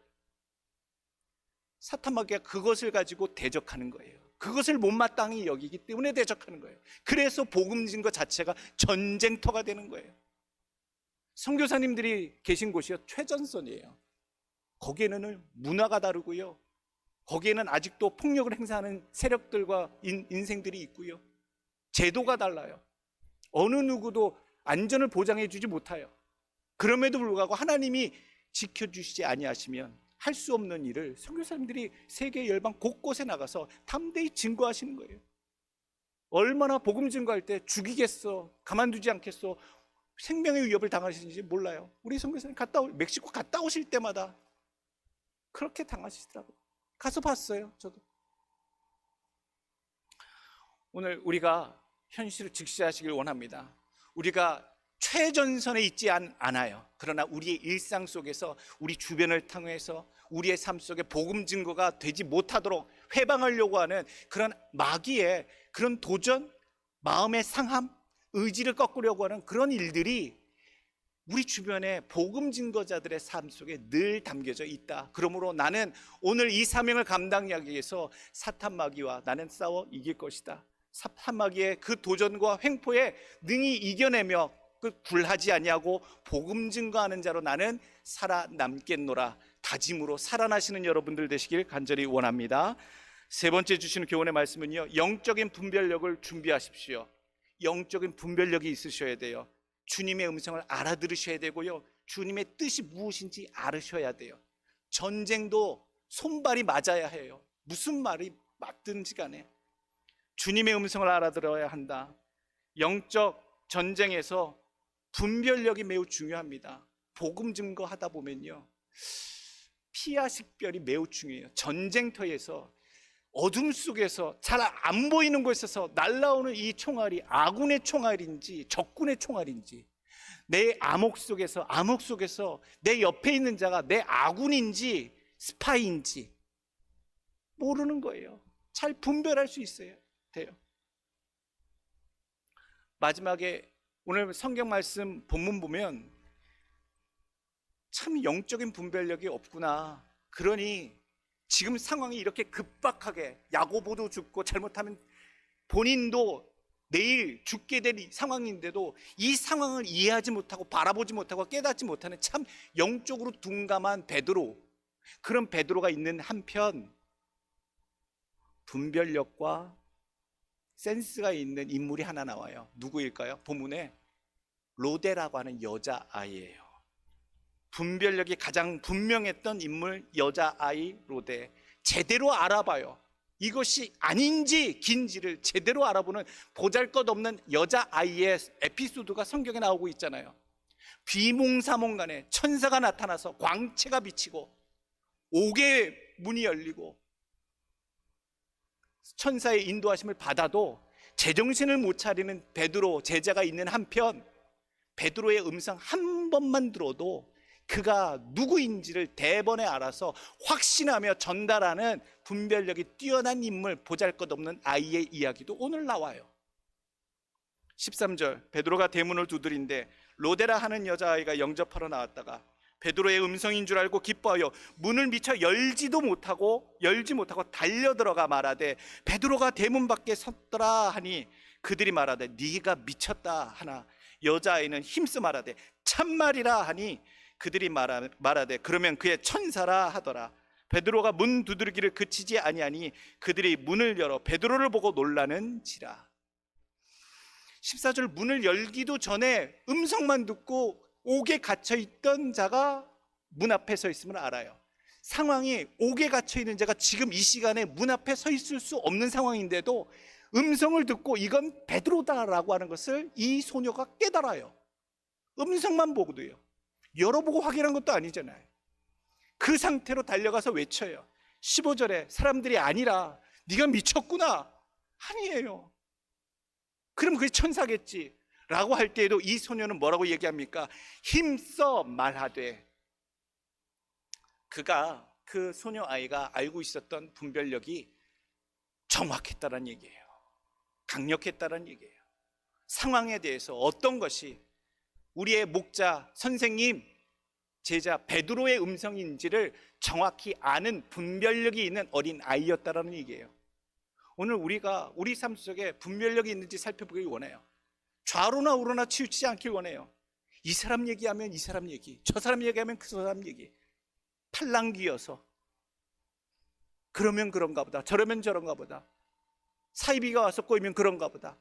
Speaker 3: 사탄 마귀가 그것을 가지고 대적하는 거예요. 그것을 못마땅히 여기기 때문에 대적하는 거예요. 그래서 복음 증거 자체가 전쟁터가 되는 거예요. 선교사님들이 계신 곳이요, 최전선이에요. 거기에는 문화가 다르고요, 거기에는 아직도 폭력을 행사하는 세력들과 인생들이 있고요, 제도가 달라요. 어느 누구도 안전을 보장해 주지 못해요. 그럼에도 불구하고 하나님이 지켜주시지 아니하시면 할 수 없는 일을 선교사님들이 세계 열방 곳곳에 나가서 담대히 증거하시는 거예요. 얼마나 복음 증거할 때 죽이겠어, 가만두지 않겠어, 생명의 위협을 당하시는지 몰라요. 우리 선교사님 멕시코 갔다 오실 때마다 그렇게 당하시더라고요. 가서 봤어요, 저도. 오늘 우리가 현실을 직시하시길 원합니다. 우리가 최전선에 있지 않아요. 그러나 우리의 일상 속에서, 우리 주변을 통해서 우리의 삶 속에 복음 증거가 되지 못하도록 회방하려고 하는 그런 마귀의 그런 도전, 마음의 상함, 의지를 꺾으려고 하는 그런 일들이 우리 주변의 복음 증거자들의 삶 속에 늘 담겨져 있다. 그러므로 나는 오늘 이 사명을 감당하기 위해서 사탄 마귀와 나는 싸워 이길 것이다. 사탄 마귀의 그 도전과 횡포에 능히 이겨내며 굴하지 아니하고 복음 증거하는 자로 나는 살아남겠노라 다짐으로 살아나시는 여러분들 되시길 간절히 원합니다. 세 번째 주시는 교훈의 말씀은요, 영적인 분별력을 준비하십시오. 영적인 분별력이 있으셔야 돼요. 주님의 음성을 알아들으셔야 되고요, 주님의 뜻이 무엇인지 알으셔야 돼요. 전쟁도 손발이 맞아야 해요. 무슨 말이 맞든지 간에 주님의 음성을 알아들어야 한다. 영적 전쟁에서 분별력이 매우 중요합니다. 복음 증거하다 보면요, 피와 식별이 매우 중요해요. 전쟁터에서 어둠 속에서 잘 안 보이는 곳에서 날아오는 이 총알이 아군의 총알인지 적군의 총알인지, 내 암흑 속에서 내 옆에 있는 자가 내 아군인지 스파이인지 모르는 거예요. 잘 분별할 수 있어야 돼요. 마지막에 오늘 성경 말씀 본문 보면 참 영적인 분별력이 없구나. 그러니 지금 상황이 이렇게 급박하게, 야고보도 죽고 잘못하면 본인도 내일 죽게 될 상황인데도 이 상황을 이해하지 못하고 바라보지 못하고 깨닫지 못하는 참 영적으로 둔감한 베드로, 그런 베드로가 있는 한편 분별력과 센스가 있는 인물이 하나 나와요. 누구일까요? 본문에 로데라고 하는 여자아이예요. 분별력이 가장 분명했던 인물, 여자아이 로데. 제대로 알아봐요. 이것이 아닌지 긴지를 제대로 알아보는 보잘것없는 여자아이의 에피소드가 성경에 나오고 있잖아요. 비몽사몽간에 천사가 나타나서 광채가 비치고 옥의 문이 열리고 천사의 인도하심을 받아도 제정신을 못 차리는 베드로 제자가 있는 한편, 베드로의 음성 한 번만 들어도 그가 누구인지를 대번에 알아서 확신하며 전달하는 분별력이 뛰어난 인물, 보잘것없는 아이의 이야기도 오늘 나와요. 13절, 베드로가 대문을 두드린데 로데라 하는 여자아이가 영접하러 나왔다가 베드로의 음성인 줄 알고 기뻐하여 문을 미처 열지 못하고 달려들어가 말하되 베드로가 대문 밖에 섰더라 하니 그들이 말하되 네가 미쳤다 하나 여자아이는 힘써 말하되 참말이라 하니 그들이 말하되 그러면 그의 천사라 하더라. 베드로가 문 두드리기를 그치지 아니하니 그들이 문을 열어 베드로를 보고 놀라는지라. 14절, 문을 열기도 전에 음성만 듣고 옥에 갇혀있던 자가 문 앞에 서 있음을 알아요. 상황이 옥에 갇혀있는 자가 지금 이 시간에 문 앞에 서 있을 수 없는 상황인데도 음성을 듣고 이건 베드로다라고 하는 것을 이 소녀가 깨달아요. 음성만 보고도요. 열어보고 확인한 것도 아니잖아요. 그 상태로 달려가서 외쳐요. 15절에 사람들이 아니라 네가 미쳤구나. 아니에요. 그럼 그게 천사겠지 라고 할 때에도 이 소녀는 뭐라고 얘기합니까? 힘써 말하되. 그 소녀 아이가 알고 있었던 분별력이 정확했다는 얘기예요. 강력했다는 얘기예요. 상황에 대해서 어떤 것이 우리의 목자, 선생님, 제자 베드로의 음성인지를 정확히 아는 분별력이 있는 어린 아이였다라는 얘기예요. 오늘 우리가 우리 삶 속에 분별력이 있는지 살펴보길 원해요. 좌로나 우로나 치우치지 않길 원해요. 이 사람 얘기하면 이 사람 얘기, 저 사람 얘기하면 그 사람 얘기, 팔랑귀여서 그러면 그런가 보다, 저러면 저런가 보다, 사이비가 와서 꼬이면 그런가 보다.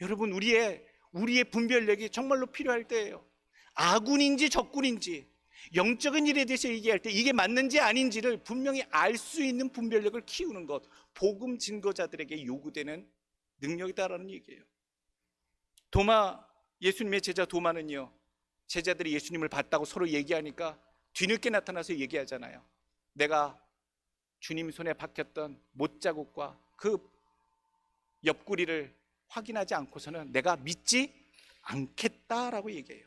Speaker 3: 여러분, 우리의 분별력이 정말로 필요할 때예요. 아군인지 적군인지, 영적인 일에 대해서 얘기할 때 이게 맞는지 아닌지를 분명히 알 수 있는 분별력을 키우는 것, 복음 증거자들에게 요구되는 능력이다라는 얘기예요. 예수님의 제자 도마는요, 제자들이 예수님을 봤다고 서로 얘기하니까 뒤늦게 나타나서 얘기하잖아요. 내가 주님 손에 박혔던 못자국과 그 옆구리를 확인하지 않고서는 내가 믿지 않겠다라고 얘기해요.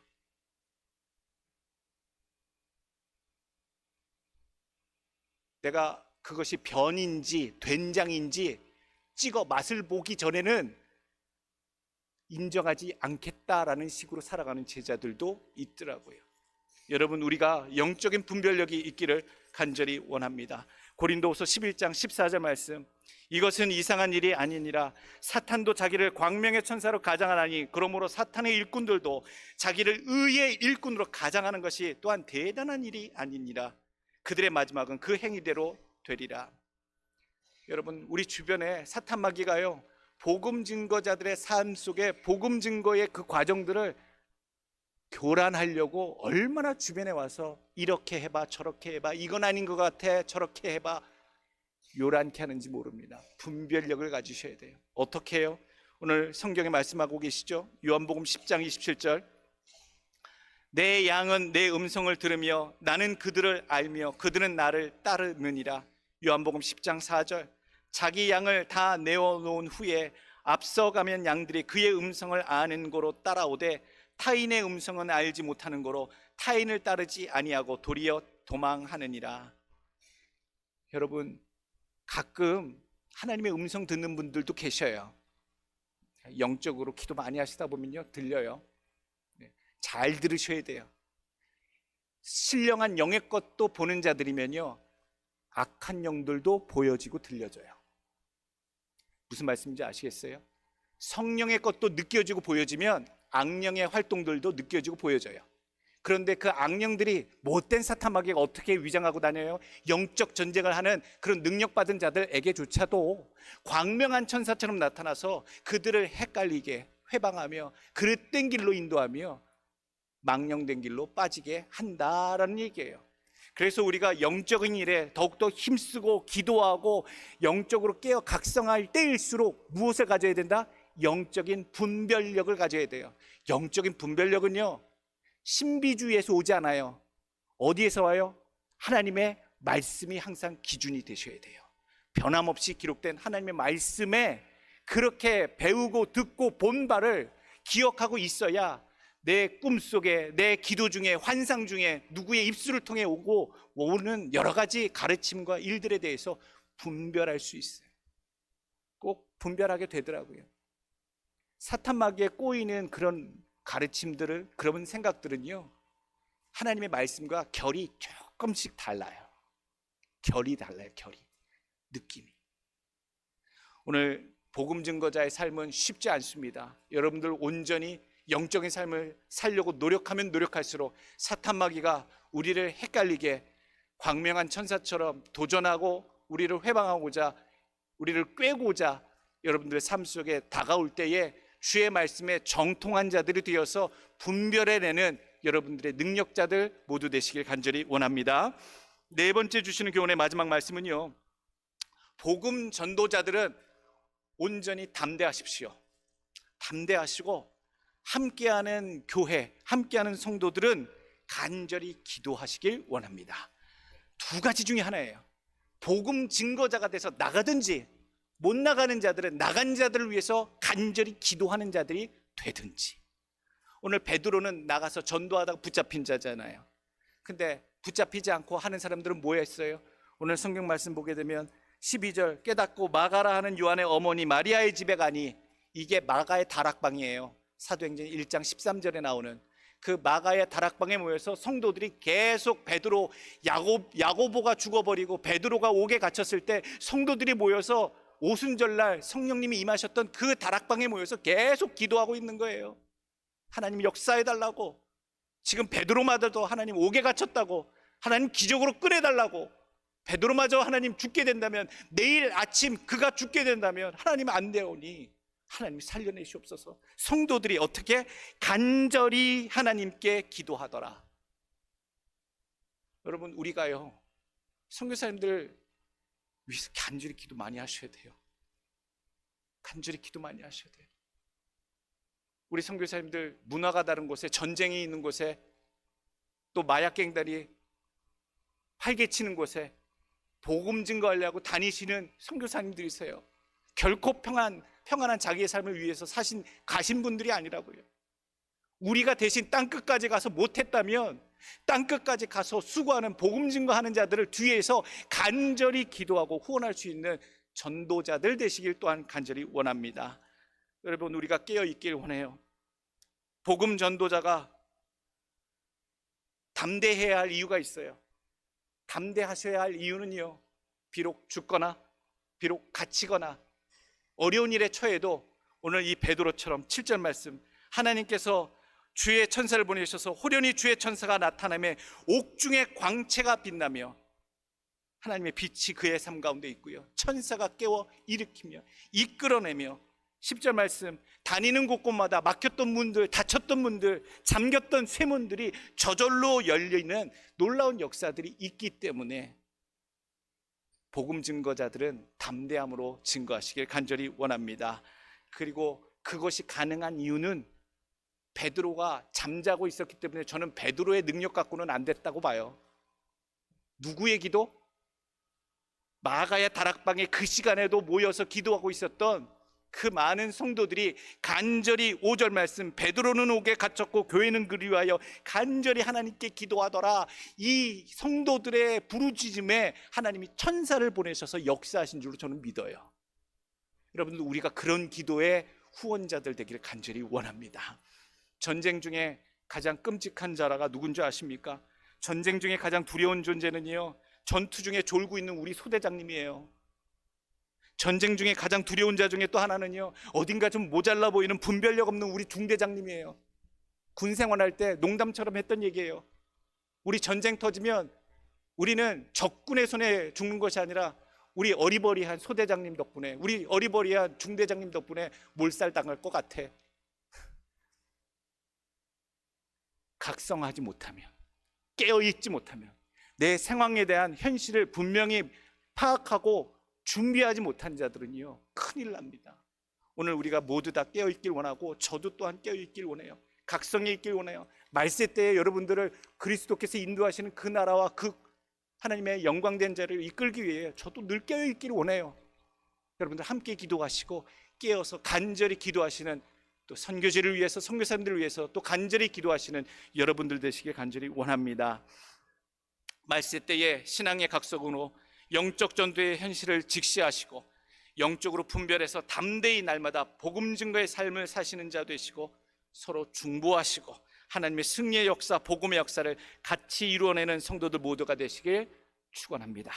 Speaker 3: 내가 그것이 변인지 된장인지 찍어 맛을 보기 전에는 인정하지 않겠다라는 식으로 살아가는 제자들도 있더라고요. 여러분, 우리가 영적인 분별력이 있기를 간절히 원합니다. 고린도후서 11장 14절 말씀, 이것은 이상한 일이 아니니라. 사탄도 자기를 광명의 천사로 가장하나니 그러므로 사탄의 일꾼들도 자기를 의의 일꾼으로 가장하는 것이 또한 대단한 일이 아니니라. 그들의 마지막은 그 행위대로 되리라. 여러분, 우리 주변에 사탄 마귀가요, 복음 증거자들의 삶 속에 복음 증거의 그 과정들을 교란하려고 얼마나 주변에 와서 이렇게 해봐 저렇게 해봐, 이건 아닌 것 같아 저렇게 해봐, 요란케 하는지 모릅니다. 분별력을 가지셔야 돼요. 어떻게 해요? 오늘 성경에 말씀하고 계시죠? 요한복음 10장 27절, 내 양은 내 음성을 들으며 나는 그들을 알며 그들은 나를 따르느니라. 요한복음 10장 4절, 자기 양을 다 내어놓은 후에 앞서가면 양들이 그의 음성을 아는 고로 따라오되 타인의 음성은 알지 못하는 고로 타인을 따르지 아니하고 도리어 도망하느니라. 여러분, 가끔 하나님의 음성 듣는 분들도 계셔요. 영적으로 기도 많이 하시다 보면요, 들려요. 잘 들으셔야 돼요. 신령한 영의 것도 보는 자들이면요, 악한 영들도 보여지고 들려져요. 무슨 말씀인지 아시겠어요? 성령의 것도 느껴지고 보여지면 악령의 활동들도 느껴지고 보여져요. 그런데 그 악령들이 못된 사탄 마귀가 어떻게 위장하고 다녀요? 영적 전쟁을 하는 그런 능력받은 자들에게조차도 광명한 천사처럼 나타나서 그들을 헷갈리게 회방하며 그릇된 길로 인도하며 망령된 길로 빠지게 한다라는 얘기예요. 그래서 우리가 영적인 일에 더욱더 힘쓰고 기도하고 영적으로 깨어 각성할 때일수록 무엇을 가져야 된다? 영적인 분별력을 가져야 돼요. 영적인 분별력은요, 신비주의에서 오지 않아요. 어디에서 와요? 하나님의 말씀이 항상 기준이 되셔야 돼요. 변함없이 기록된 하나님의 말씀에 그렇게 배우고 듣고 본 바를 기억하고 있어야 내 꿈속에, 내 기도 중에, 환상 중에 누구의 입술을 통해 오는 여러 가지 가르침과 일들에 대해서 분별할 수 있어요. 꼭 분별하게 되더라고요. 사탄 마귀에 꼬이는 그런 가르침들을, 그런 생각들은요, 하나님의 말씀과 결이 조금씩 달라요. 결이 달라요. 느낌이. 오늘 복음 증거자의 삶은 쉽지 않습니다. 여러분들 온전히 영적인 삶을 살려고 노력하면 노력할수록 사탄 마귀가 우리를 헷갈리게 광명한 천사처럼 도전하고 우리를 회방하고자, 우리를 꿰고자 여러분들의 삶 속에 다가올 때에 주의 말씀에 정통한 자들이 되어서 분별해내는 여러분들의 능력자들 모두 되시길 간절히 원합니다. 네 번째 주시는 교훈의 마지막 말씀은요, 복음 전도자들은 온전히 담대하십시오. 담대하시고 함께하는 교회, 함께하는 성도들은 간절히 기도하시길 원합니다. 두 가지 중에 하나예요. 복음 증거자가 돼서 나가든지, 못 나가는 자들은 나간 자들을 위해서 간절히 기도하는 자들이 되든지. 오늘 베드로는 나가서 전도하다가 붙잡힌 자잖아요. 근데 붙잡히지 않고 하는 사람들은 뭐 했어요? 오늘 성경 말씀 보게 되면 12절, 깨닫고 마가라 하는 요한의 어머니 마리아의 집에 가니, 이게 마가의 다락방이에요. 사도행전 1장 13절에 나오는 그 마가의 다락방에 모여서 성도들이 계속 베드로, 야고보가 죽어버리고 베드로가 옥에 갇혔을 때 성도들이 모여서 오순절날 성령님이 임하셨던 그 다락방에 모여서 계속 기도하고 있는 거예요. 하나님 역사해달라고, 지금 베드로마저도 하나님 옥에 갇혔다고, 하나님 기적으로 꺼내달라고, 베드로마저 하나님 죽게 된다면, 내일 아침 그가 죽게 된다면 하나님 안 되오니 하나님이 살려내시옵소서. 성도들이 어떻게 간절히 하나님께 기도하더라. 여러분, 우리가요 선교사님들 위해서 간절히 기도 많이 하셔야 돼요. 간절히 기도 많이 하셔야 돼요. 우리 선교사님들 문화가 다른 곳에, 전쟁이 있는 곳에, 또 마약갱단이 활개치는 곳에 복음 증거하려고 다니시는 선교사님들이세요. 결코 평안한 자기의 삶을 위해서 가신 분들이 아니라고요. 우리가 대신 땅끝까지 가서 못했다면 땅끝까지 가서 수고하는 복음 증거하는 자들을 뒤에서 간절히 기도하고 후원할 수 있는 전도자들 되시길 또한 간절히 원합니다. 여러분, 우리가 깨어 있길 원해요. 복음 전도자가 담대해야 할 이유가 있어요. 담대하셔야 할 이유는요, 비록 죽거나 비록 갇히거나 어려운 일에 처해도 오늘 이 베드로처럼 7절 말씀, 하나님께서 주의 천사를 보내셔서 호련히 주의 천사가 나타나며 옥중의 광채가 빛나며 하나님의 빛이 그의 삶 가운데 있고요, 천사가 깨워 일으키며 이끌어내며, 10절 말씀, 다니는 곳곳마다 막혔던 문들, 닫혔던 문들, 잠겼던 쇠문들이 저절로 열리는 놀라운 역사들이 있기 때문에 복음 증거자들은 담대함으로 증거하시길 간절히 원합니다. 그리고 그것이 가능한 이유는 베드로가 잠자고 있었기 때문에 저는 베드로의 능력 갖고는 안 됐다고 봐요. 누구의 기도? 마가의 다락방에 그 시간에도 모여서 기도하고 있었던 그 많은 성도들이 간절히 5절 말씀, 베드로는 옥에 갇혔고 교회는 그리하여 간절히 하나님께 기도하더라. 이 성도들의 부르짖음에 하나님이 천사를 보내셔서 역사하신 줄로 저는 믿어요. 여러분들, 우리가 그런 기도의 후원자들 되기를 간절히 원합니다. 전쟁 중에 가장 끔찍한 자라가 누군지 아십니까? 전쟁 중에 가장 두려운 존재는요, 전투 중에 졸고 있는 우리 소대장님이에요. 전쟁 중에 가장 두려운 자 중에 또 하나는요, 어딘가 좀 모자라 보이는 분별력 없는 우리 중대장님이에요. 군 생활할 때 농담처럼 했던 얘기예요. 우리 전쟁 터지면 우리는 적군의 손에 죽는 것이 아니라 우리 어리버리한 소대장님 덕분에, 우리 어리버리한 중대장님 덕분에 몰살당할 것 같아. 각성하지 못하면, 깨어있지 못하면, 내 상황에 대한 현실을 분명히 파악하고 준비하지 못한 자들은요, 큰일 납니다. 오늘 우리가 모두 다 깨어있길 원하고, 저도 또한 깨어있길 원해요. 각성해 있길 원해요. 말세 때에 여러분들을 그리스도께서 인도하시는 그 나라와 그 하나님의 영광된 자를 이끌기 위해 저도 늘 깨어있길 원해요. 여러분들 함께 기도하시고 깨어서 간절히 기도하시는, 또 선교지를 위해서, 선교사님들을 위해서 또 간절히 기도하시는 여러분들 되시길 간절히 원합니다. 말세 때에 신앙의 각성으로 영적 전도의 현실을 직시하시고 영적으로 분별해서 담대히 날마다 복음 증거의 삶을 사시는 자 되시고, 서로 중보하시고 하나님의 승리의 역사, 복음의 역사를 같이 이루어내는 성도들 모두가 되시길 축원합니다.